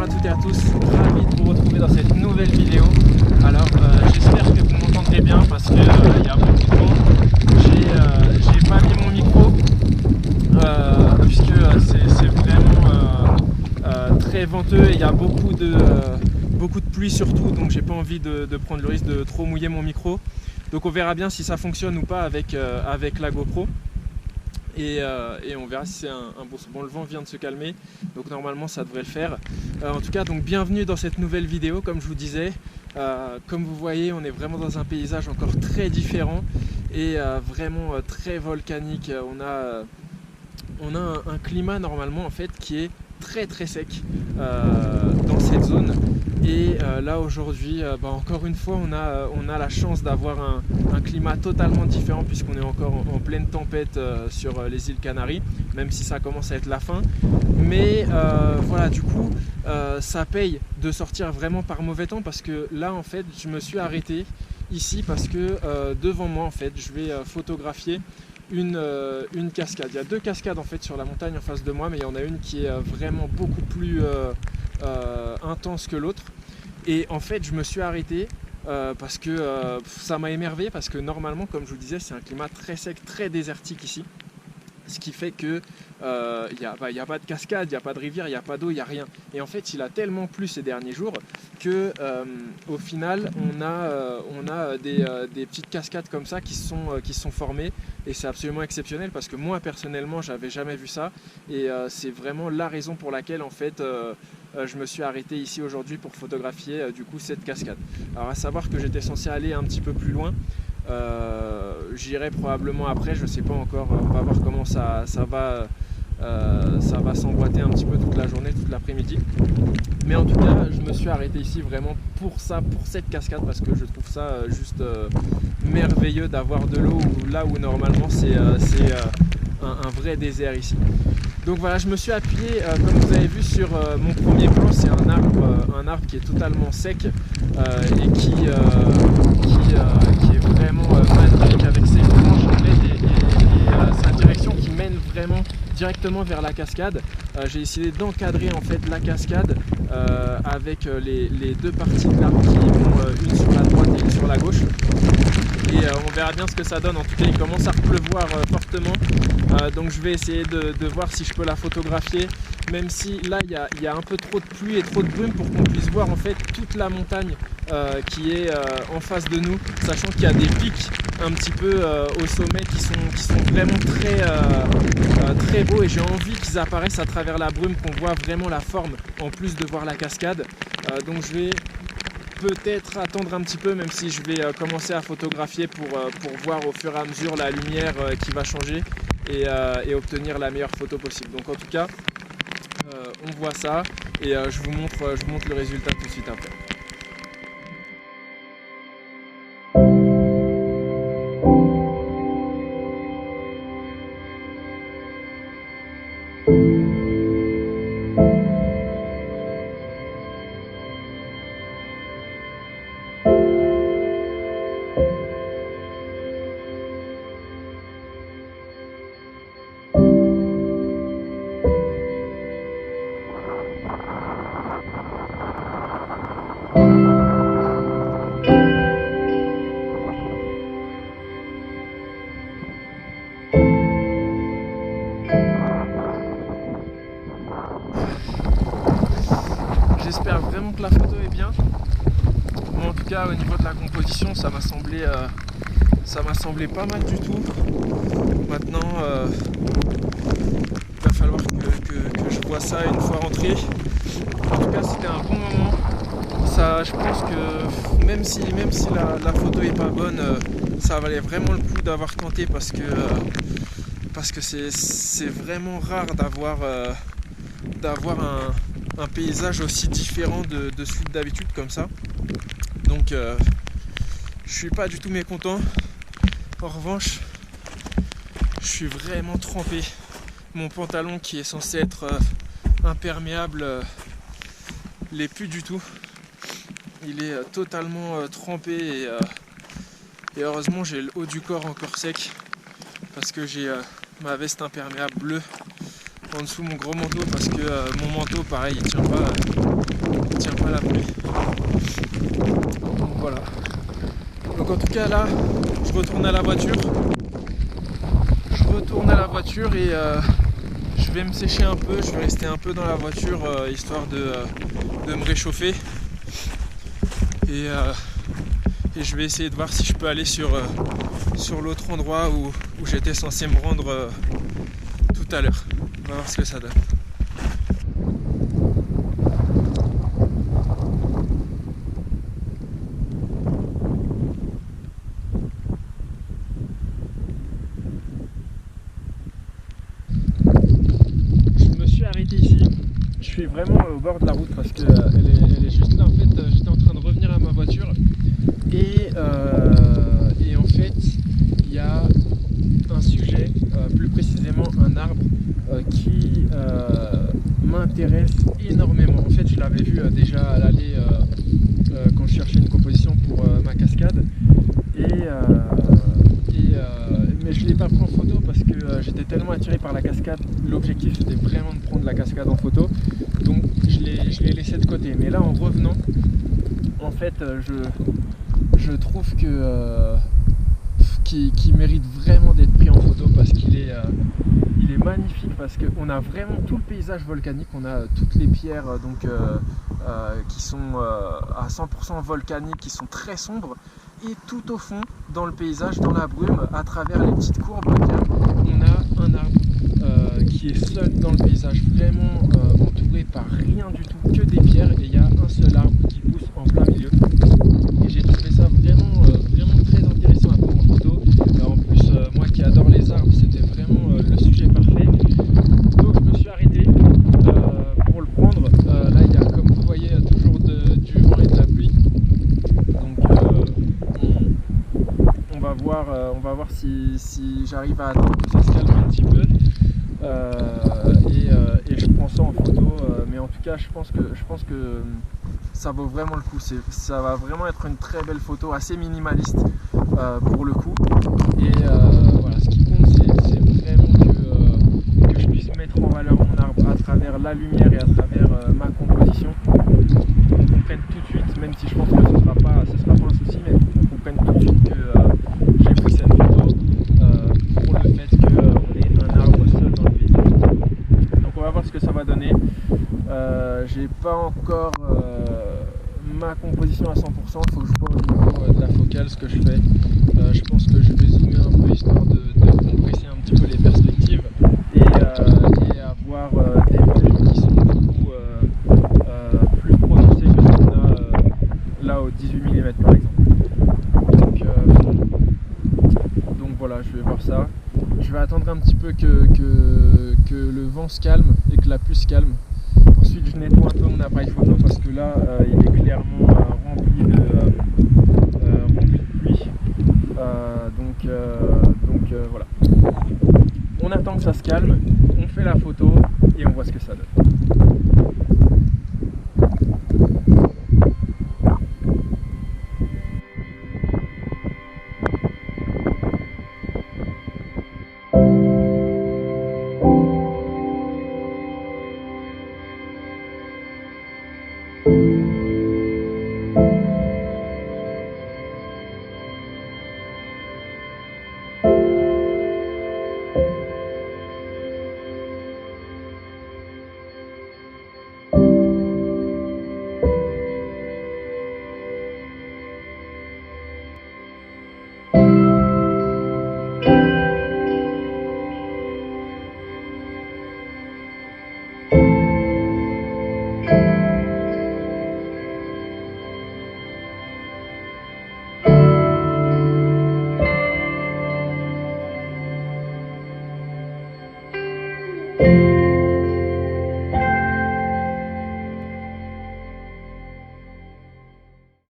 à toutes et à tous, ravi de vous retrouver dans cette nouvelle vidéo. Alors j'espère que vous m'entendrez bien parce qu'il y a beaucoup de vent. J'ai pas mis mon micro puisque c'est vraiment très venteux et il y a beaucoup de pluie surtout, donc j'ai pas envie de prendre le risque de trop mouiller mon micro. Donc on verra bien si ça fonctionne ou pas avec la GoPro. Et on verra si c'est un bon son. Bon, le vent vient de se calmer, donc normalement ça devrait le faire. En tout cas, donc bienvenue dans cette nouvelle vidéo. Comme je vous disais, comme vous voyez, on est vraiment dans un paysage encore très différent et vraiment très volcanique. On a un climat normalement en fait qui est très sec dans cette zone. Et là aujourd'hui, encore une fois, on a la chance d'avoir un climat totalement différent puisqu'on est encore en pleine tempête sur les îles Canaries, même si ça commence à être la fin. Mais voilà, du coup, ça paye de sortir vraiment par mauvais temps parce que là, en fait, je me suis arrêté ici parce que devant moi, en fait, je vais photographier une cascade. Il y a deux cascades en fait sur la montagne en face de moi, mais il y en a une qui est vraiment beaucoup plus intense que l'autre. Et en fait, je me suis arrêté parce que ça m'a émerveillé parce que normalement, comme je vous disais, c'est un climat très sec, très désertique ici. Ce qui fait que il n'y a pas de cascade, il n'y a pas de rivière, il n'y a pas d'eau, il n'y a rien. Et en fait, il a tellement plu ces derniers jours que au final, on a des petites cascades comme ça qui sont formées. Et c'est absolument exceptionnel parce que moi, personnellement, j'avais jamais vu ça. Et c'est vraiment la raison pour laquelle, en fait, je me suis arrêté ici aujourd'hui pour photographier du coup cette cascade. Alors à savoir que j'étais censé aller un petit peu plus loin. J'irai probablement après, je sais pas encore, on va voir comment ça va s'emboîter un petit peu toute la journée, toute l'après-midi. Mais en tout cas, je me suis arrêté ici vraiment pour ça, pour cette cascade, parce que je trouve ça juste merveilleux d'avoir de l'eau là où normalement c'est un vrai désert ici. Donc voilà, je me suis appuyé, comme vous avez vu sur mon premier plan, c'est un arbre qui est totalement sec et qui est vraiment magnifique avec ses branches et sa direction qui mène vraiment directement vers la cascade. J'ai essayé d'encadrer en fait la cascade avec les deux parties de l'arbre qui vont une sur la droite et une sur la gauche. Et on verra bien ce que ça donne. En tout cas, il commence à pleuvoir fortement, donc je vais essayer de voir si je peux la photographier, même si là il y a un peu trop de pluie et trop de brume pour qu'on puisse voir en fait toute la montagne qui est en face de nous, sachant qu'il y a des pics un petit peu au sommet qui sont vraiment très beaux, et j'ai envie qu'ils apparaissent à travers la brume, qu'on voit vraiment la forme en plus de voir la cascade. Donc je vais peut-être attendre un petit peu, même si je vais commencer à photographier pour voir au fur et à mesure la lumière qui va changer et obtenir la meilleure photo possible. Donc en tout cas, on voit ça et je vous montre le résultat tout de suite après. J'espère vraiment que la photo est bien. Bon, en tout cas, au niveau de la composition, ça m'a semblé pas mal du tout. Maintenant, il va falloir que je vois ça une fois rentré. En tout cas, c'était un bon moment. Ça, je pense que même si la photo est pas bonne, ça valait vraiment le coup d'avoir tenté parce que c'est vraiment rare d'avoir un paysage aussi différent de celui d'habitude comme ça. Donc je suis pas du tout mécontent. En revanche, je suis vraiment trempé. Mon pantalon qui est censé être imperméable l'est plus du tout. Il est totalement trempé et heureusement j'ai le haut du corps encore sec parce que j'ai ma veste imperméable bleue en dessous mon gros manteau, parce que mon manteau pareil il tient pas, tient pas la pluie. Donc voilà. Donc en tout cas là, je retourne à la voiture. Et je vais me sécher un peu, je vais rester un peu dans la voiture histoire de me réchauffer. Et je vais essayer de voir si je peux aller sur l'autre endroit où j'étais censé me rendre tout à l'heure. On va voir ce que ça donne. Je me suis arrêté ici. Je suis vraiment au bord de la route parce qu'elle est juste là. En fait, j'étais en train de revenir à ma voiture et en fait, il y a un sujet, plus précisément un arbre qui m'intéresse énormément. En fait, je l'avais vu déjà à l'aller quand je cherchais une composition pour ma cascade mais je ne l'ai pas pris en photo parce que j'étais tellement attiré par la cascade. L'objectif c'était vraiment de prendre la cascade en photo, donc je l'ai laissé de côté. Mais là, en revenant, en fait, je trouve que qui mérite vraiment d'être pris en photo parce qu'il est magnifique, parce qu'on a vraiment tout le paysage volcanique. On a toutes les pierres qui sont à 100% volcaniques, qui sont très sombres, et tout au fond dans le paysage, dans la brume, à travers les petites courbes, on a un arbre qui est seul dans le paysage, vraiment entouré par rien du tout, que des pierres, et il y a un seul arbre qui pousse en plein milieu. Et j'ai trouvé ça vraiment très intéressant à prendre en photo. En plus, moi qui adore les arbres, c'était vraiment le sujet parfait. Donc je me suis arrêté pour le prendre. Là, il y a, comme vous voyez, toujours du vent et de la pluie. Donc on va voir si j'arrive à attendre que ça se calme un petit peu. Et je prends ça en photo. Mais en tout cas, je pense que ça vaut vraiment le coup. Ça va vraiment être une très belle photo, assez minimaliste pour le coup. Et voilà, ce qui compte, c'est vraiment que je puisse mettre en valeur mon arbre à travers la lumière et à travers ma composition. Qu'on comprenne tout de suite, même si je pense que ce sera pas un souci, mais qu'on comprenne tout de suite que j'ai pris cette photo pour le fait qu'on ait un arbre seul dans le paysage. Donc on va voir ce que ça va donner. J'ai pas encore ma composition à 100%, il faut que je vois au niveau de la focale ce que je fais. Je pense que je vais zoomer un peu histoire de compresser un petit peu les perspectives et avoir des volumes qui sont beaucoup plus prononcés que ce qu'on a là au 18 mm par exemple. Donc voilà, je vais voir ça. Je vais attendre un petit peu que le vent se calme et que la pluie se calme. Ensuite, je nettoie un peu mon appareil photo parce que là, il est clairement rempli de pluie. Voilà. On attend que ça se calme, on fait la photo et on voit ce que ça donne.